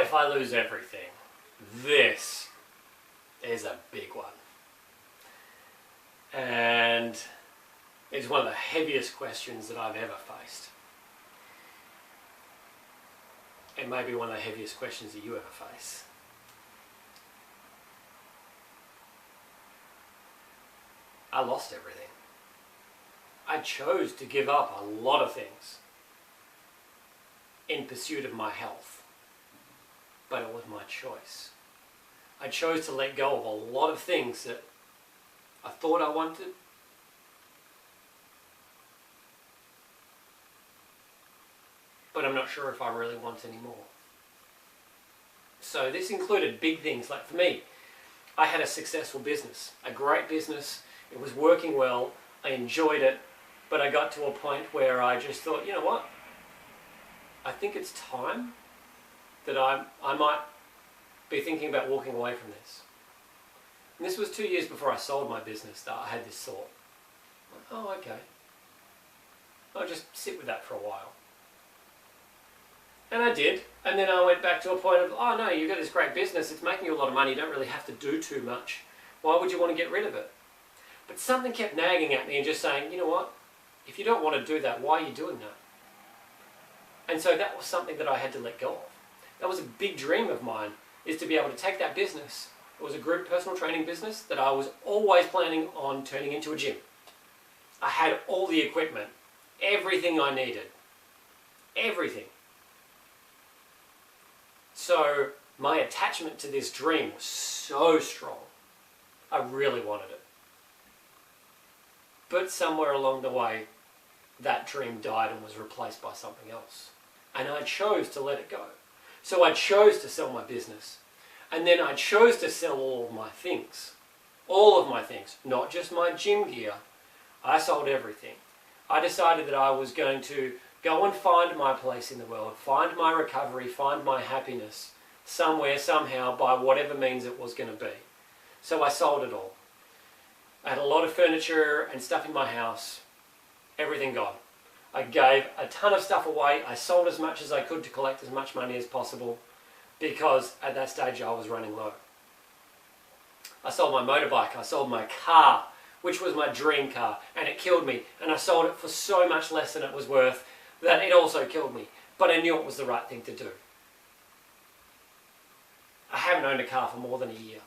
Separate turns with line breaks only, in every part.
if I lose everything? This is a big one. And it's one of the heaviest questions that I've ever faced. It may be one of the heaviest questions that you ever face. I lost everything. I chose to give up a lot of things in pursuit of my health, but it was my choice. I chose to let go of a lot of things that I thought I wanted, but I'm not sure if I really want anymore. So this included big things. Like for me, I had a successful business, a great business. It was working well. I enjoyed it, but I got to a point where I just thought, you know what? I think it's time that I might be thinking about walking away from this. And this was 2 years before I sold my business that I had this thought. Like, oh, okay. I'll just sit with that for a while. And I did. And then I went back to a point of, oh no, you've got this great business. It's making you a lot of money. You don't really have to do too much. Why would you want to get rid of it? But something kept nagging at me and just saying, you know what? If you don't want to do that, why are you doing that? And so that was something that I had to let go of. That was a big dream of mine, is to be able to take that business. It was a group personal training business that I was always planning on turning into a gym. I had all the equipment, everything I needed, everything. So my attachment to this dream was so strong. I really wanted it. But somewhere along the way, that dream died and was replaced by something else. And I chose to let it go. So I chose to sell my business. And then I chose to sell all of my things. All of my things, not just my gym gear. I sold everything. I decided that I was going to go and find my place in the world, find my recovery, find my happiness somewhere, somehow, by whatever means it was going to be. So I sold it all. I had a lot of furniture and stuff in my house. Everything gone. I gave a ton of stuff away. I sold as much as I could to collect as much money as possible, because at that stage I was running low. I sold my motorbike. I sold my car, which was my dream car, and it killed me. And I sold it for so much less than it was worth that it also killed me. But I knew it was the right thing to do. I haven't owned a car for more than a year.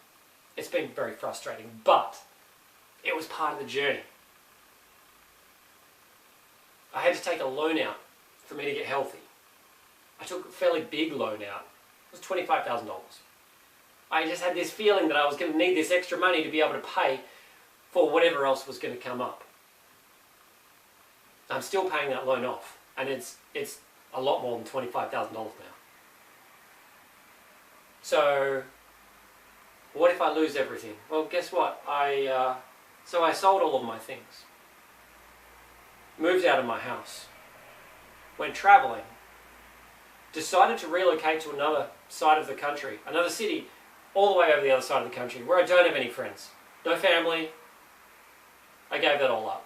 It's been very frustrating, but it was part of the journey. I had to take a loan out for me to get healthy. I took a fairly big loan out. It was $25,000. I just had this feeling that I was going to need this extra money to be able to pay for whatever else was going to come up. I'm still paying that loan off, and it's a lot more than $25,000 now. So, what if I lose everything? Well, guess what? So I sold all of my things. Moved out of my house. Went traveling. Decided to relocate to another side of the country, another city, all the way over the other side of the country, where I don't have any friends. No family. I gave that all up.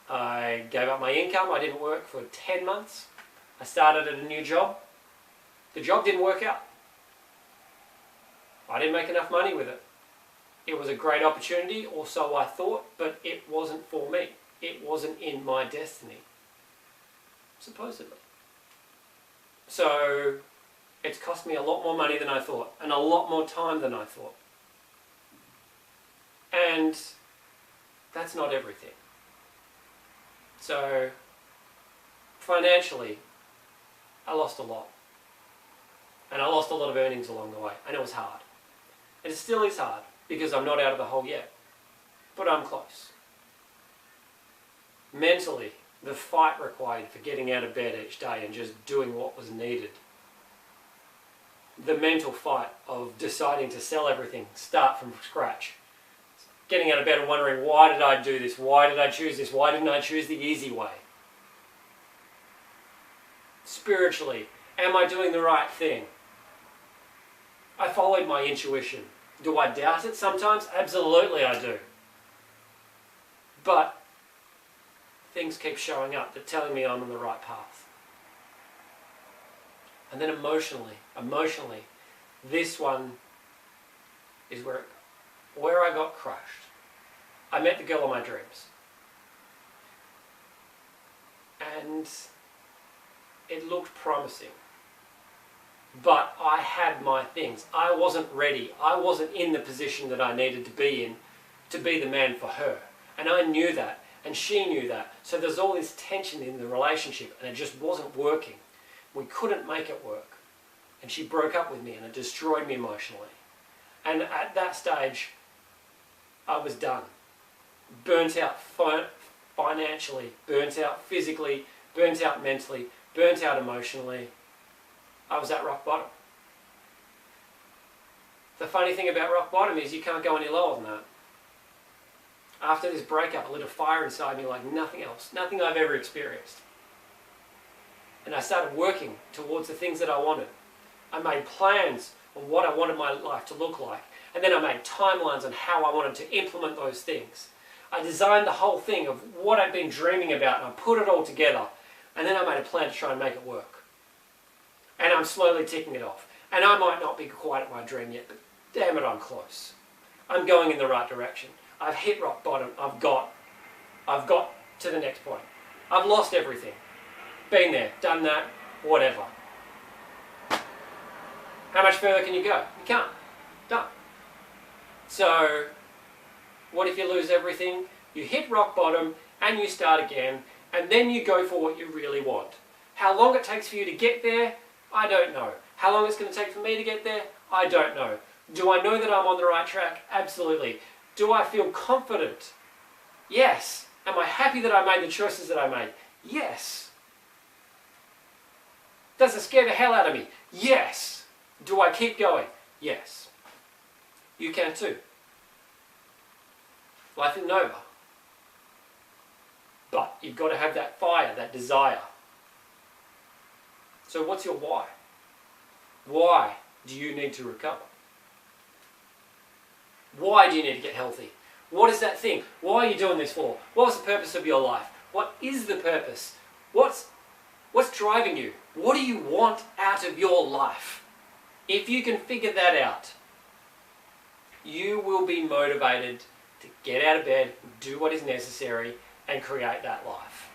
I gave up my income. I didn't work for 10 months. I started at a new job. The job didn't work out. I didn't make enough money with it. It was a great opportunity, or so I thought, but it wasn't for me. It wasn't in my destiny, supposedly. So it's cost me a lot more money than I thought, and a lot more time than I thought. And that's not everything. So financially, I lost a lot. And I lost a lot of earnings along the way, and it was hard. And it still is hard, because I'm not out of the hole yet. But I'm close. Mentally, the fight required for getting out of bed each day and just doing what was needed. The mental fight of deciding to sell everything, start from scratch. Getting out of bed and wondering, why did I do this? Why did I choose this? Why didn't I choose the easy way? Spiritually, am I doing the right thing? I followed my intuition. Do I doubt it sometimes? Absolutely I do. But things keep showing up that telling me I'm on the right path. And then emotionally, this one is where I got crushed. I met the girl of my dreams. And it looked promising. But I had my things. I wasn't ready. I wasn't in the position that I needed to be in to be the man for her. And I knew that. And she knew that. So there's all this tension in the relationship and it just wasn't working. We couldn't make it work. And she broke up with me and it destroyed me emotionally. And at that stage, I was done. Burnt out financially, burnt out physically, burnt out mentally, burnt out emotionally. I was at rock bottom. The funny thing about rock bottom is you can't go any lower than that. After this breakup, it lit a fire inside me like nothing else, nothing I've ever experienced. And I started working towards the things that I wanted. I made plans on what I wanted my life to look like. And then I made timelines on how I wanted to implement those things. I designed the whole thing of what I'd been dreaming about and I put it all together. And then I made a plan to try and make it work. And I'm slowly ticking it off. And I might not be quite at my dream yet, but damn it, I'm close. I'm going in the right direction. I've hit rock bottom. I've got to the next point. I've lost everything. Been there, done that, whatever. How much further can you go? You can't. Done. So, what if you lose everything? You hit rock bottom and you start again, and then you go for what you really want. How long it takes for you to get there? I don't know. How long it's going to take for me to get there? I don't know. Do I know that I'm on the right track? Absolutely. Do I feel confident? Yes. Am I happy that I made the choices that I made? Yes. Does it scare the hell out of me? Yes. Do I keep going? Yes. You can too. Life isn't over. But you've got to have that fire, that desire. So what's your why? Why do you need to recover? Why do you need to get healthy? What is that thing? Why are you doing this for? What's the purpose of your life? What is the purpose? What's driving you? What do you want out of your life? If you can figure that out, you will be motivated to get out of bed, do what is necessary, and create that life.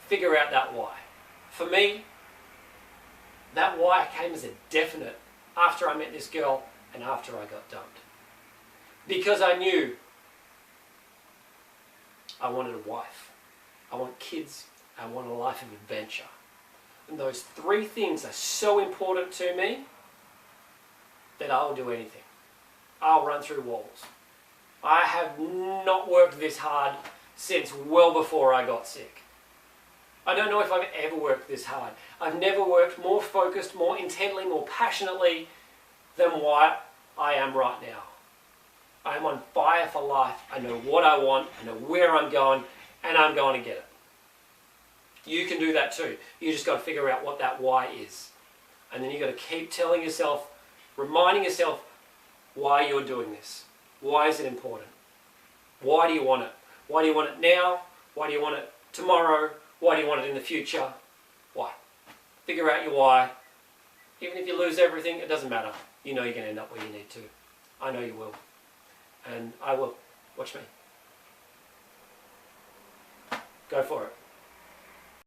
Figure out that why. For me, that why came as a definite after I met this girl and after I got dumped. Because I knew I wanted a wife, I want kids, I want a life of adventure. And those three things are so important to me that I'll do anything. I'll run through walls. I have not worked this hard since well before I got sick. I don't know if I've ever worked this hard. I've never worked more focused, more intently, more passionately than what I am right now. I'm on fire for life. I know what I want, I know where I'm going, and I'm going to get it. You can do that too. You just got to figure out what that why is. And then you got to keep telling yourself, reminding yourself why you're doing this. Why is it important? Why do you want it? Why do you want it now? Why do you want it tomorrow? Why do you want it in the future? Why? Figure out your why. Even if you lose everything, it doesn't matter. You know you're going to end up where you need to. I know you will. And I will. Watch me. Go for it.